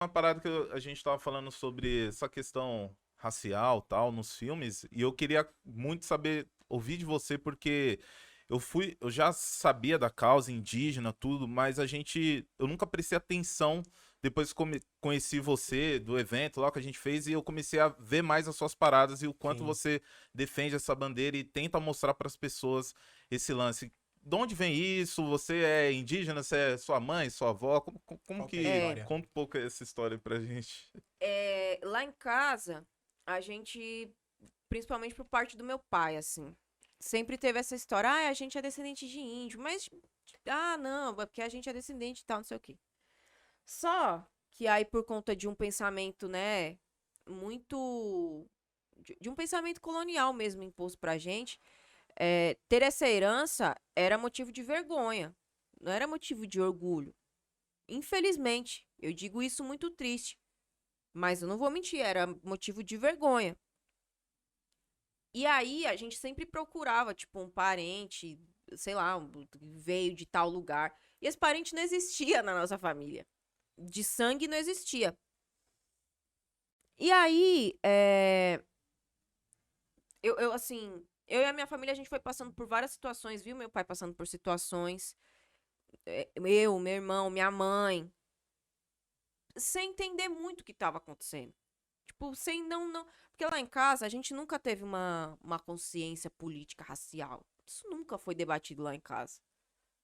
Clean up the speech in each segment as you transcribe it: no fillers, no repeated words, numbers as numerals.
uma parada que a gente tava falando sobre essa questão racial, tal, nos filmes, e eu queria muito saber, ouvir de você, porque eu já sabia da causa indígena, tudo, mas eu nunca prestei atenção depois que conheci você do evento lá que a gente fez e eu comecei a ver mais as suas paradas e o quanto Sim. você defende essa bandeira e tenta mostrar para as pessoas esse lance. De onde vem isso? Você é indígena? Você é sua mãe, sua avó? Como Qual que é a que... É, história? Conta um pouco essa história pra gente. lá em casa, a gente, principalmente por parte do meu pai, assim, sempre teve essa história, a gente é descendente de índio, mas, não, é porque a gente é descendente e tal, não sei o quê. Só que aí, por conta de um pensamento, né, muito... de um pensamento colonial mesmo imposto pra gente, ter essa herança era motivo de vergonha, não era motivo de orgulho. Infelizmente, eu digo isso muito triste, mas eu não vou mentir, era motivo de vergonha. E aí a gente sempre procurava, tipo, um parente, sei lá, veio de tal lugar. E esse parente não existia na nossa família. De sangue não existia. E aí, assim, eu e a minha família, a gente foi passando por várias situações, viu? Meu pai passando por situações. Eu, meu irmão, minha mãe. Sem entender muito o que estava acontecendo. Tipo, sem não. Porque lá em casa a gente nunca teve uma consciência política racial. Isso nunca foi debatido lá em casa,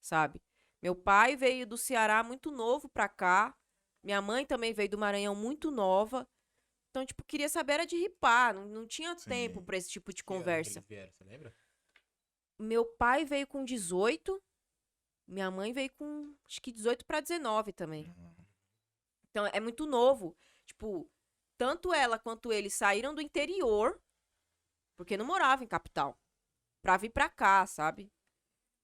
sabe? Meu pai veio do Ceará muito novo pra cá. Minha mãe também veio do Maranhão muito nova. Então, tipo, queria saber era de ripar. Não tinha tempo Sim. pra esse tipo de Que ano que conversa. eles vieram, você lembra? Meu pai veio com 18. Minha mãe veio com, acho que 18 pra 19 também. Então, é muito novo. Tipo, tanto ela quanto ele saíram do interior, porque não morava em capital, pra vir pra cá, sabe?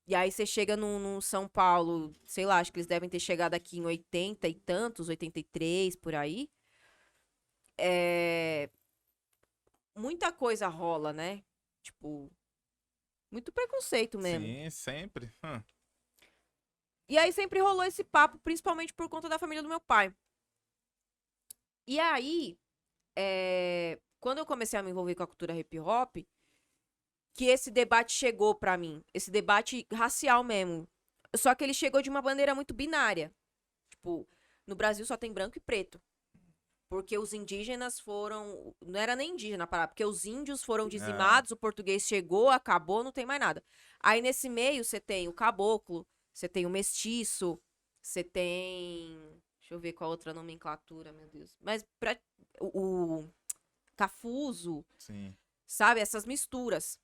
E aí você chega num São Paulo, sei lá, acho que eles devem ter chegado aqui em 80 e tantos, 83, por aí. É... Muita coisa rola, né? Tipo, muito preconceito mesmo. Sim, sempre. E aí sempre rolou esse papo, principalmente por conta da família do meu pai. E aí, quando eu comecei a me envolver com a cultura hip hop, que esse debate chegou pra mim. Esse debate racial mesmo. Só que ele chegou de uma bandeira muito binária. Tipo, no Brasil só tem branco e preto. Porque os indígenas foram. Não era nem indígena a palavra, porque os índios foram É, dizimados, o português chegou, acabou, não tem mais nada. Aí nesse meio você tem o caboclo, você tem o mestiço, você tem. Deixa eu ver qual outra nomenclatura, meu Deus. Mas o cafuso, sim. sabe? Essas misturas.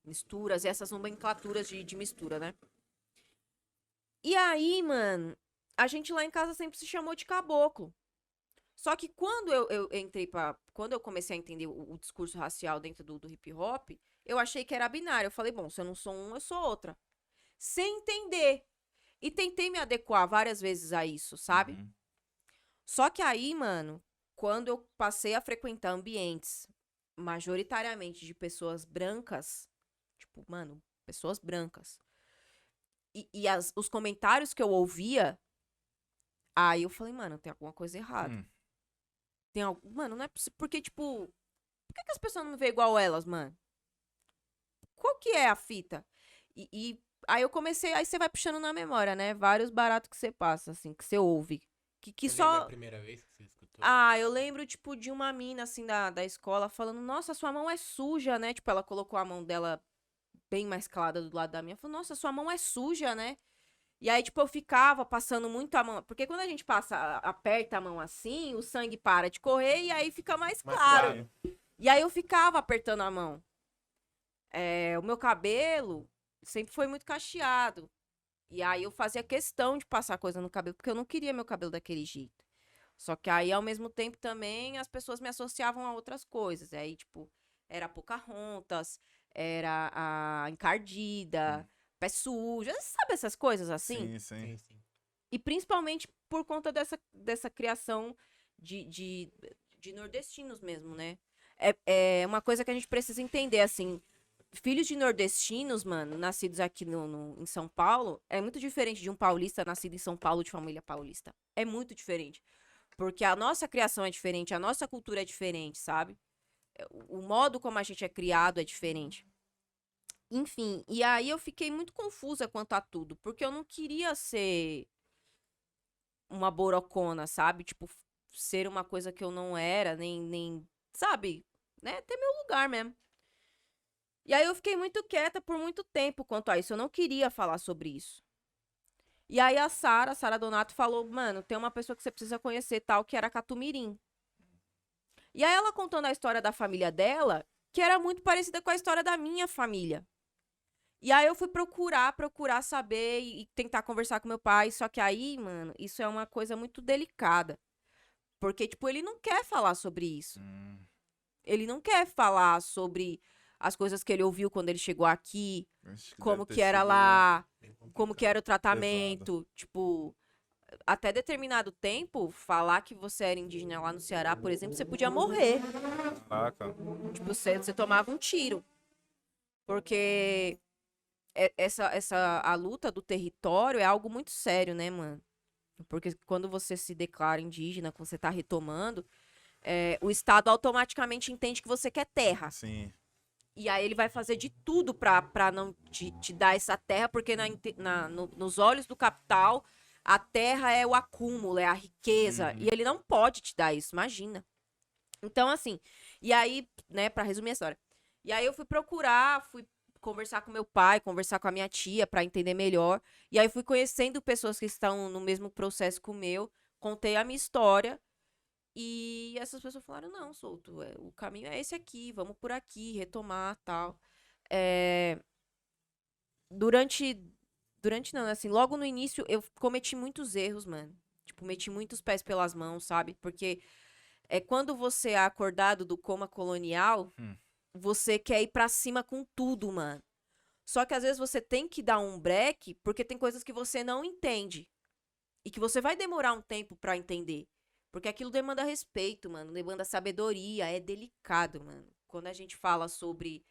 Misturas, essas nomenclaturas de mistura, né? E aí, mano, a gente lá em casa sempre se chamou de caboclo. Só que quando eu entrei pra. Quando eu comecei a entender o discurso racial dentro do hip hop, eu achei que era binário. Eu falei, bom, se eu não sou um, eu sou outra. Sem entender. E tentei me adequar várias vezes a isso, sabe? Uhum. Só que aí, mano, quando eu passei a frequentar ambientes majoritariamente de pessoas brancas, tipo, mano, pessoas brancas. E os comentários que eu ouvia, aí eu falei, mano, tem alguma coisa errada. Hum. Tem algo. Mano, não é possível. Porque, tipo, por que as pessoas não me veem igual elas, mano? Qual que é a fita? Aí eu comecei, aí você vai puxando na memória, né? Vários baratos que você passa, assim, que você ouve. Que Você lembra a só. primeira vez que você escutou? Ah, eu lembro, tipo, de uma mina, assim, da escola falando, nossa, sua mão é suja, né? Tipo, ela colocou a mão dela bem mais calada do lado da minha. Falou, nossa, sua mão é suja, né? E aí, tipo, eu ficava passando muito a mão. Porque quando a gente aperta a mão assim, o sangue para de correr e aí fica mais Mais claro. claro. Sim. E aí eu ficava apertando a mão. O meu cabelo sempre foi muito cacheado. E aí eu fazia questão de passar coisa no cabelo, porque eu não queria meu cabelo daquele jeito. Só que aí, ao mesmo tempo, também as pessoas me associavam a outras coisas. Aí, tipo, era Pocahontas, era a Hum. encardida, pé sujo, sabe essas coisas assim? Sim, sim. Sim, sim. E principalmente por conta dessa criação de, de, de nordestinos mesmo, né? É uma coisa que a gente precisa entender, assim. Filhos de nordestinos, mano, nascidos aqui em São Paulo, é muito diferente de um paulista nascido em São Paulo de família paulista. É muito diferente. Porque a nossa criação é diferente, a nossa cultura é diferente, sabe? O modo como a gente é criado é diferente. Enfim, e aí eu fiquei muito confusa quanto a tudo, porque eu não queria ser uma borocona, sabe? Tipo, ser uma coisa que eu não era, nem, sabe? Né? Ter meu lugar mesmo. E aí eu fiquei muito quieta por muito tempo quanto a isso. Eu não queria falar sobre isso. E aí a Sara Donato falou, mano, tem uma pessoa que você precisa conhecer tal, que era Catumirim. E aí ela contando a história da família dela, que era muito parecida com a história da minha família. E aí eu fui procurar saber e tentar conversar com meu pai. Só que aí, mano, isso é uma coisa muito delicada. Porque, tipo, ele não quer falar sobre isso. Ele não quer falar sobre as coisas que ele ouviu quando ele chegou aqui, Acho que deve como ter que era sido lá, Bem como que era o complicado. tratamento. Tipo, até determinado tempo, falar que você era indígena lá no Ceará, por exemplo, você podia morrer. Caraca. Tipo, você tomava um tiro. Porque a luta do território é algo muito sério, né, mano? Porque quando você se declara indígena, quando você tá retomando, o Estado automaticamente entende que você quer terra. Sim. E aí ele vai fazer de tudo pra não te dar essa terra, porque nos olhos do capital, a terra é o acúmulo, é a riqueza. Uhum. E ele não pode te dar isso, imagina. Então, assim, e aí, né, pra resumir a história. E aí eu fui conversar com meu pai, conversar com a minha tia pra entender melhor. E aí fui conhecendo pessoas que estão no mesmo processo que o meu, contei a minha história. E essas pessoas falaram, não, Souto, o caminho é esse aqui, vamos por aqui, retomar, tal. É, durante, durante não, assim, logo no início eu cometi muitos erros, mano. Tipo, meti muitos pés pelas mãos, sabe? Porque quando você é acordado do coma colonial, Hum. você quer ir pra cima com tudo, mano. Só que às vezes você tem que dar um break, porque tem coisas que você não entende. E que você vai demorar um tempo pra entender. Porque aquilo demanda respeito, mano. Demanda sabedoria. É delicado, mano. Quando a gente fala sobre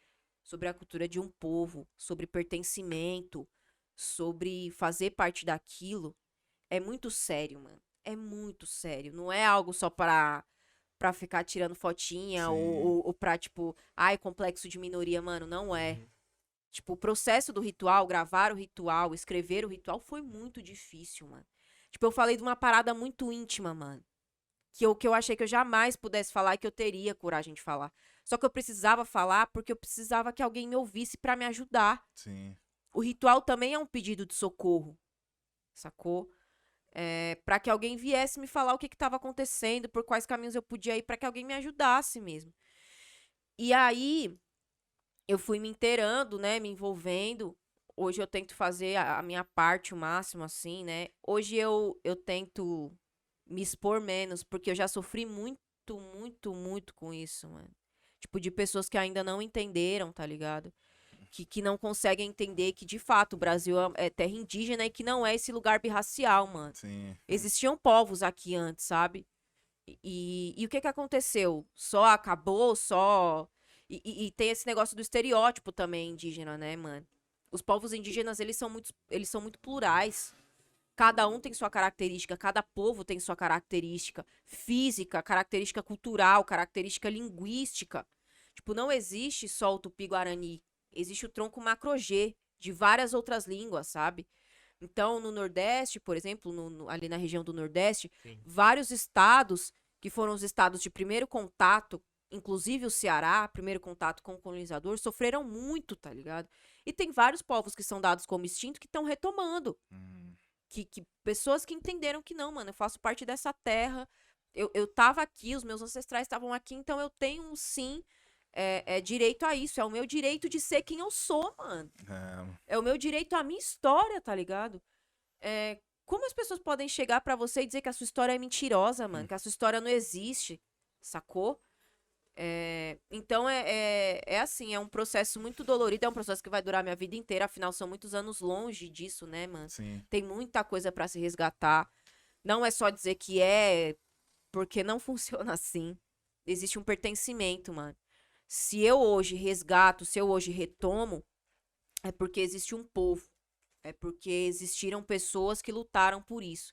a cultura de um povo, sobre pertencimento, sobre fazer parte daquilo, é muito sério, mano. É muito sério. Não é algo só pra ficar tirando fotinha ou, Sim. ou pra, tipo, ai, complexo de minoria, mano. Não é. Tipo, o processo do ritual, gravar o ritual, escrever o ritual foi muito difícil, mano. Tipo, eu falei de uma parada muito íntima, mano. Que eu achei que eu jamais pudesse falar e que eu teria coragem de falar. Só que eu precisava falar porque eu precisava que alguém me ouvisse pra me ajudar. Sim. O ritual também é um pedido de socorro, sacou? Para que alguém viesse me falar o que estava acontecendo, por quais caminhos eu podia ir, pra que alguém me ajudasse mesmo. E aí, eu fui me inteirando, né, me envolvendo. Hoje eu tento fazer a minha parte o máximo, assim, né? Hoje eu tento me expor menos, porque eu já sofri muito, muito, muito com isso, mano. Tipo, de pessoas que ainda não entenderam, tá ligado? Que não conseguem entender que, de fato, o Brasil é terra indígena e que não é esse lugar birracial, mano. Sim. Existiam povos aqui antes, sabe? E o que que aconteceu? Só acabou, só... E tem esse negócio do estereótipo também indígena, né, mano? Os povos indígenas, eles são muito plurais. Cada um tem sua característica, cada povo tem sua característica física, característica cultural, característica linguística. Tipo, não existe só o Tupi-Guarani. Existe o tronco Macro-G de várias outras línguas, sabe? Então, no Nordeste, por exemplo, ali na região do Nordeste, Sim. vários estados, que foram os estados de primeiro contato, inclusive o Ceará, primeiro contato com o colonizador, sofreram muito, tá ligado? E tem vários povos que são dados como extinto que estão retomando. Que pessoas que entenderam que não, mano, eu faço parte dessa terra, eu tava aqui, os meus ancestrais estavam aqui, então eu tenho sim direito a isso, é o meu direito de ser quem eu sou, mano. É o meu direito à minha história, tá ligado? Como as pessoas podem chegar pra você e dizer que a sua história é mentirosa, mano, que a sua história não existe, sacou? Então é assim, é um processo muito dolorido, é um processo que vai durar minha vida inteira, afinal são muitos anos longe disso, né, mano? Sim. Tem muita coisa pra se resgatar. Não é só dizer que porque não funciona assim. Existe um pertencimento, mano. Se eu hoje resgato, se eu hoje retomo, é porque existe um povo. É porque existiram pessoas que lutaram por isso.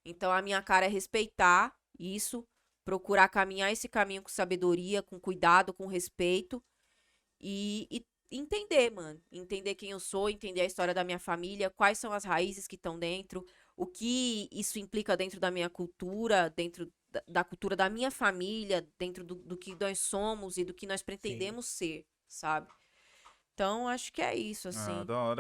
Então a minha cara é respeitar isso, procurar caminhar esse caminho com sabedoria, com cuidado, com respeito e entender, mano. Entender quem eu sou, entender a história da minha família, quais são as raízes que estão dentro, o que isso implica dentro da minha cultura, dentro da cultura da minha família, dentro do que nós somos e do que nós Sim. pretendemos ser, sabe? Então, acho que é isso, Ah, assim. da hora.